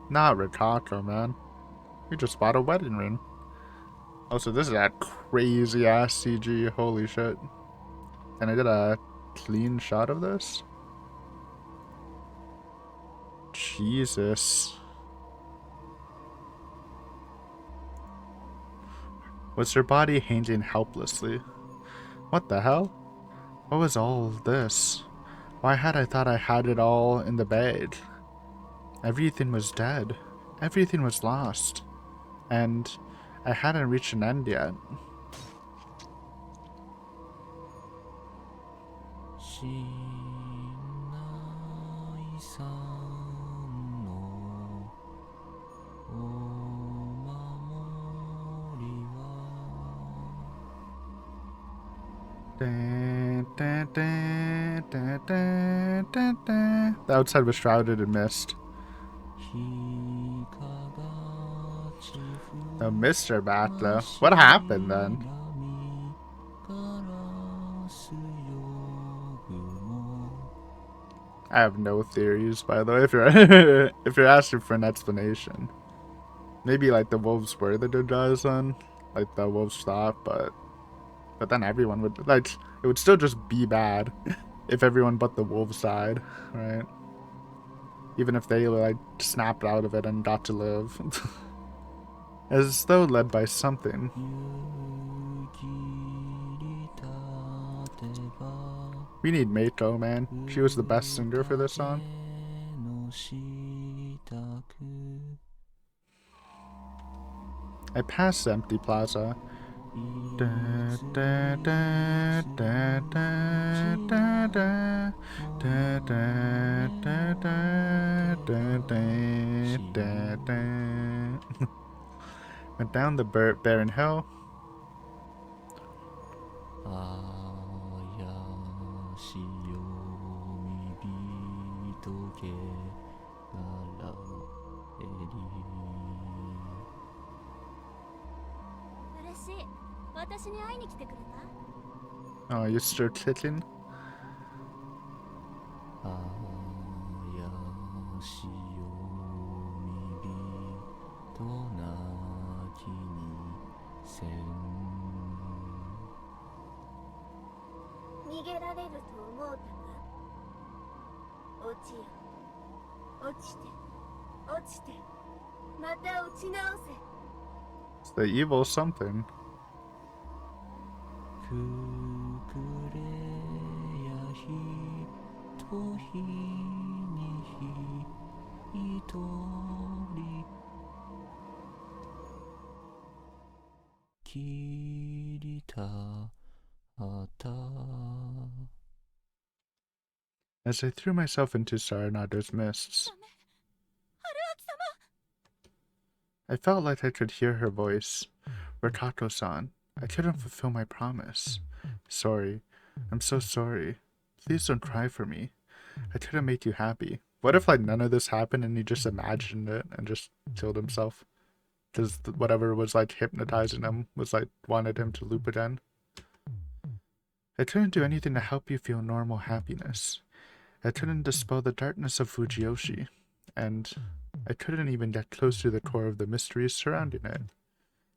Not Rikako, man. We just bought a wedding ring. Oh, so this is that crazy ass CG. Holy shit. And I did a clean shot of this? Jesus. Was her body hanging helplessly? What the hell? What was all this? Why had I thought I had it all in the bag? Everything was dead. Everything was lost. And I hadn't reached an end yet. The outside was shrouded in mist. The mists are back though. What happened then? I have no theories, by the way, if you're if you're asking for an explanation. Maybe like the wolves were the good guys then. Like the wolves stopped, but then everyone would, like, it would still just be bad if everyone but the wolves died, right? Even if they, like, snapped out of it and got to live. As though led by something. We need Meiko, man. She was the best singer for this song. I passed the empty plaza. Da, da, da, da, da, da, da, da, da, da, da, da, da. Went down the barren hill. Oh, you're still kicking? It's the evil something. As I threw myself into Saranada's mists, I felt like I could hear her voice. Rakato-san, I couldn't fulfill my promise. Sorry. I'm so sorry. Please don't cry for me. I couldn't make you happy. What if, like, none of this happened and he just imagined it and just killed himself? Because whatever was, like, hypnotizing him was, like, wanted him to loop again. I couldn't do anything to help you feel normal happiness. I couldn't dispel the darkness of Fujiyoshi. And I couldn't even get close to the core of the mysteries surrounding it.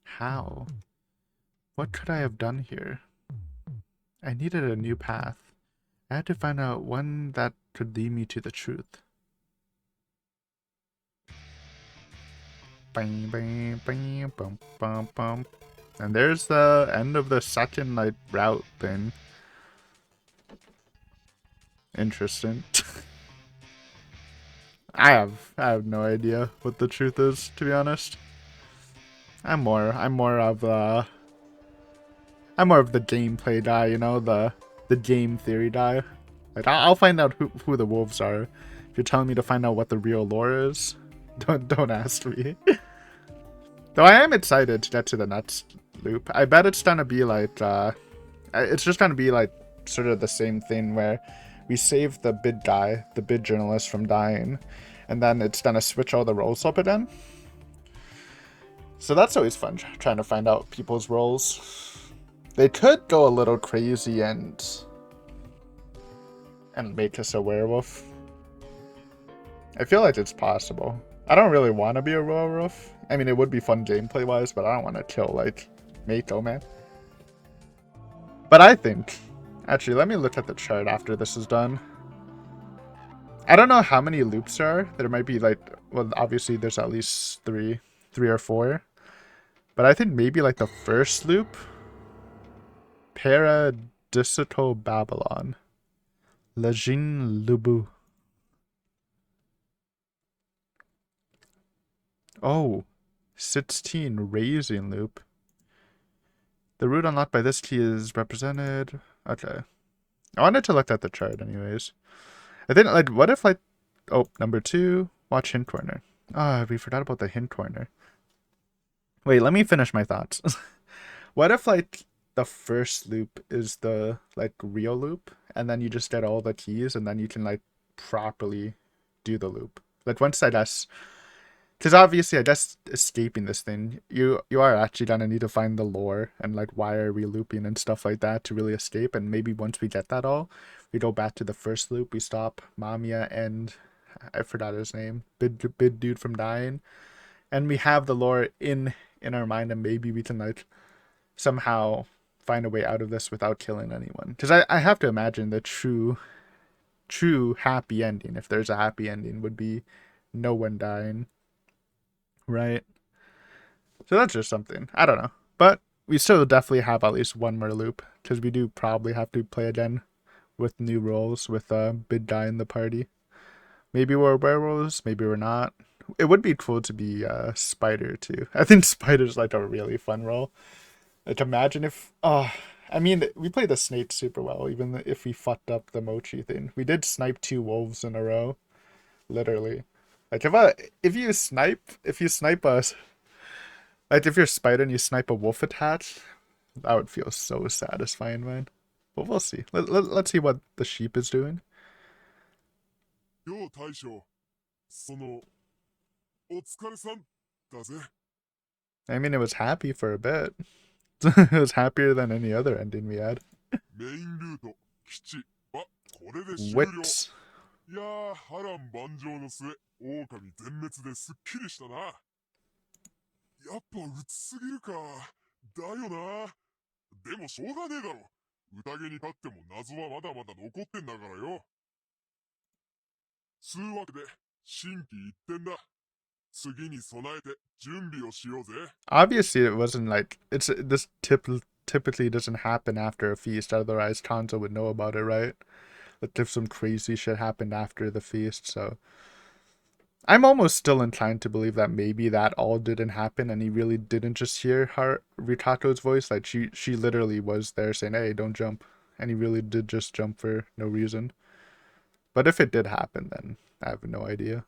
How? What could I have done here? I needed a new path. I had to find out one that could lead me to the truth. Bang, bang, bang, bum, bum, bum. And there's the end of the second, like, route thing. Interesting. I have no idea what the truth is, to be honest. I'm more of the gameplay guy, you know, the game theory guy. Like, I'll find out who the wolves are. If you're telling me to find out what the real lore is, don't ask me. Though I am excited to get to the next loop. I bet it's gonna be like it's just gonna be like sort of the same thing where we save the bid guy, the bid journalist, from dying, and then it's gonna switch all the roles up again. So that's always fun, trying to find out people's roles. They could go a little crazy and make us a werewolf. I feel like it's possible. I don't really want to be a werewolf. I mean, it would be fun gameplay wise, but I don't want to kill like Meiko, man. But I think, actually, let me look at the chart after this is done. I don't know how many loops there are. There might be like, well, obviously there's at least three or four. But I think maybe like the first loop, Paradisical Babylon, Lejin Lubu. Oh, 16 Raising Loop. The route unlocked by this key is represented. Okay. I wanted to look at the chart anyways. I think, like, what if, like, oh, number 2, watch hint corner. Ah, we forgot about the hint corner. Wait, let me finish my thoughts. What if, like, the first loop is the, like, real loop, and then you just get all the keys, and then you can, like, properly do the loop? Like, once I guess, because obviously I guess escaping this thing, you are actually gonna need to find the lore, and, like, why are we looping and stuff like that to really escape, and maybe once we get that all, we go back to the first loop, we stop Mamiya and, I forgot his name, bid dude from dying, and we have the lore in our mind, and maybe we can, like, somehow find a way out of this without killing anyone. Because I have to imagine the true happy ending, if there's a happy ending, would be no one dying. Right? So that's just something. I don't know. But we still definitely have at least one more loop, because we do probably have to play again with new roles, with Big Guy in the party. Maybe we're werewolves, maybe we're not. It would be cool to be Spider too. I think Spider's like a really fun role. Like imagine if I mean we played the snake super well, even if we fucked up the Mochi thing. We did snipe 2 wolves in a row. Literally. Like if you snipe us, like if you're Spider and you snipe a wolf attach, that would feel so satisfying, man. But we'll see. Let's see what the sheep is doing. Yo, Taisho. I mean, it was happy for a bit. It was happier than any other ending we had. Wits. いやー、波乱万丈の末、狼全滅ですっきりしたな。やっぱうつすぎるか。だよな。でもしょうがねえだろ。宴に勝っても謎はまだまだ残ってんだからよ。つうわけで、心機一転だ。次に備えて準備をしようぜ。Obviously, it wasn't like this typically doesn't happen after a feast. Otherwise, Kanzo would know about it, right? Like if some crazy shit happened after the feast. So I'm almost still inclined to believe that maybe that all didn't happen, and he really didn't just hear Ritako's voice. Like she literally was there saying, "Hey, don't jump," and he really did just jump for no reason. But if it did happen, then I have no idea.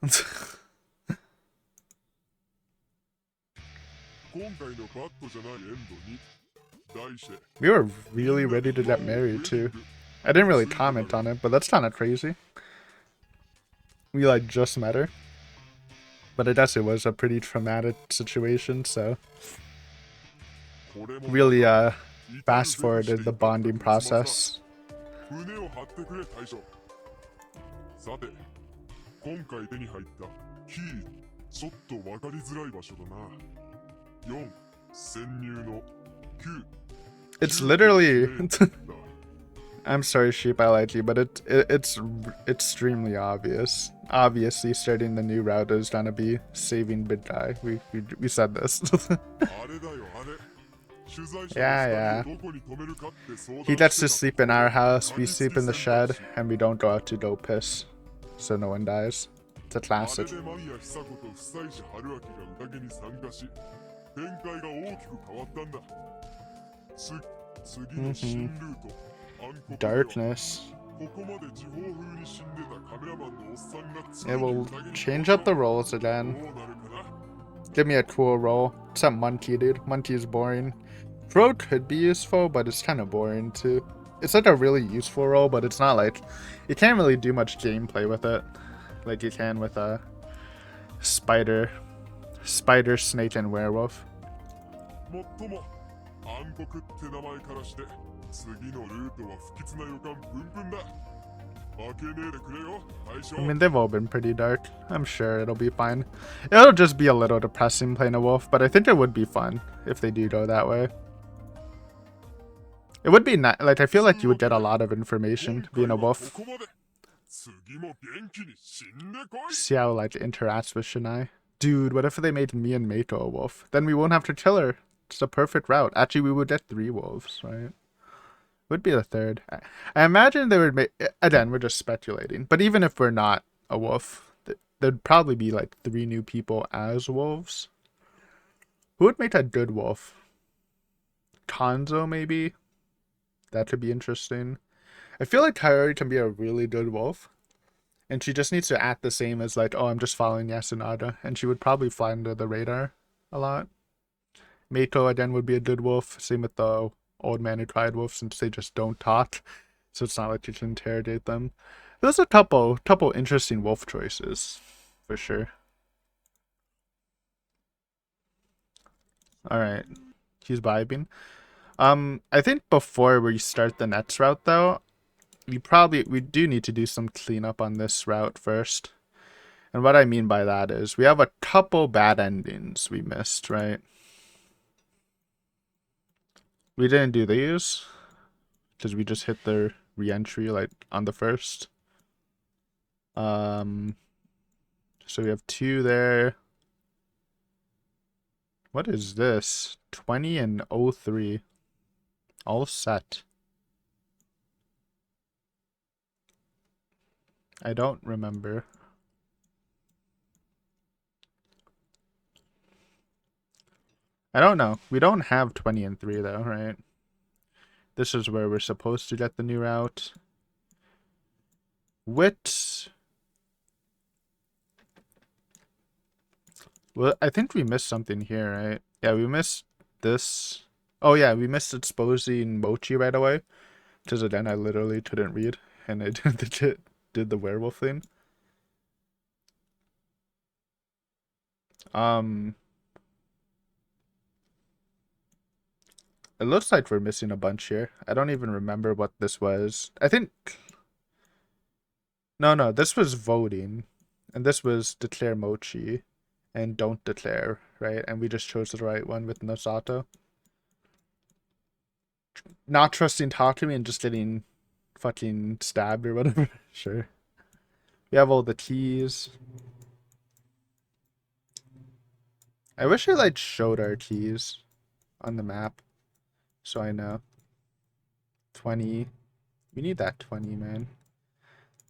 We were really ready to get married too. I didn't really comment on it, but that's kind of crazy. We like just met her. But I guess it was a pretty traumatic situation, so really fast forwarded the bonding process. さて、今回手に入ったキー、ちょっと分かりづらい場所だな。4、潜入の9。It's literally I'm sorry, Sheep, I lied to you, but it's extremely obvious. Obviously, starting the new route is gonna be saving Big Guy. We said this. Yeah. He gets to sleep in our house, we sleep in the shed, and we don't go out to go piss, so no one dies. It's a classic. Darkness. It will change up the roles again. Give me a cool role. Except Monkey, dude. Monkey is boring. Crow could be useful, but it's kind of boring too. It's like a really useful role, but it's not like... You can't really do much gameplay with it. Like you can with a Spider, Snake, and Werewolf. I mean, they've all been pretty dark. I'm sure it'll be fine. It'll just be a little depressing playing a wolf, but I think it would be fun if they do go that way. It would be nice. Like, I feel like you would get a lot of information being a wolf. See how, like, interacts with Shinai. Dude, what if they made me and Meiko a wolf? Then we won't have to kill her. It's the perfect route. Actually, we would get 3 wolves, right? Would be the 3rd. I imagine they would make... Again, we're just speculating. But even if we're not a wolf, there'd probably be like 3 new people as wolves. Who would make a good wolf? Kanzo, maybe? That could be interesting. I feel like Kaori can be a really good wolf. And she just needs to act the same as like, oh, I'm just following Yasunada. And she would probably fly under the radar a lot. Meiko, again, would be a good wolf. Same with the old man who cried wolf, since they just don't talk. So it's not like you can interrogate them. There's a couple interesting wolf choices. For sure. Alright. He's vibing. I think before we start the next route though, we do need to do some cleanup on this route first. And what I mean by that is we have a couple bad endings we missed, right? We didn't do these because we just hit the re-entry like on the first. So we have 2 there. What is this? 20 and 03. All set. I don't remember. I don't know. We don't have 20 and 3 though, right? This is where we're supposed to get the new route. Wit. Well, I think we missed something here, right? Yeah, we missed this. Oh yeah, we missed exposing Mochi right away. Because again, I literally couldn't read. And I did the werewolf thing. It looks like we're missing a bunch here. I don't even remember what this was. I think... No, this was voting. And this was declare Mochi. And don't declare, right? And we just chose the right one with Nosato. Not trusting Takumi and just getting fucking stabbed or whatever. Sure. We have all the keys. I wish I like showed our keys on the map. So I know. 20. We need that 20, man.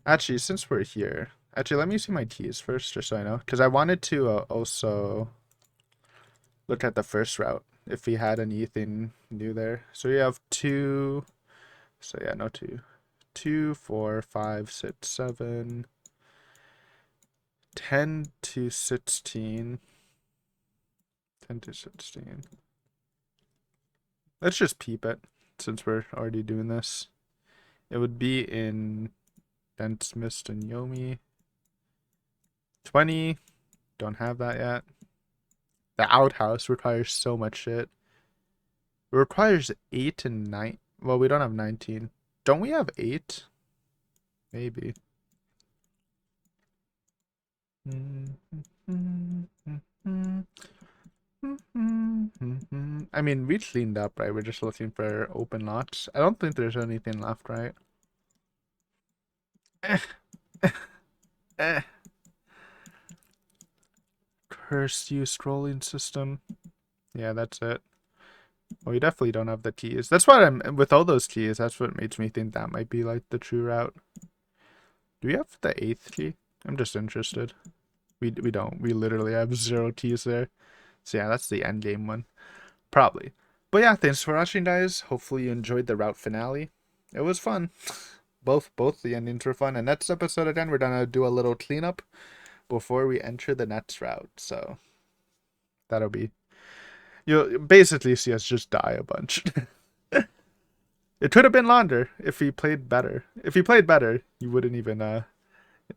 Actually, since we're here. Actually, let me see my keys first, just so I know. Because I wanted to also look at the first route. If we had anything new there. So we have 2. So yeah, no 2. 2, 4, 5, 6, 7. 10 to 16. 10 to 16. Let's just peep it, since we're already doing this. It would be in Dense Mist and Yomi. 20. Don't have that yet. The outhouse requires so much shit. It requires 8 and 9. Well, we don't have 19. Don't we have 8? Maybe. I mean, we cleaned up, right? We're just looking for open lots. I don't think there's anything left, right? Curse you scrolling system. Yeah, that's it. Well, we definitely don't have the keys. That's what I'm with all those keys. That's what makes me think that might be like the true route. Do we have the 8th key? I'm just interested. We don't. We literally have 0 keys there. So yeah, that's the end game one. Probably. But yeah, thanks for watching, guys. Hopefully you enjoyed the route finale. It was fun. Both the endings were fun. And next episode again, we're gonna do a little cleanup before we enter the next route. So that'll be... You'll basically see us just die a bunch. It could have been longer if he played better. If he played better, you wouldn't even...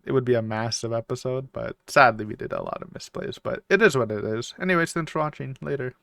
It would be a massive episode, but sadly we did a lot of misplays. But it is what it is. Anyways, thanks for watching. Later.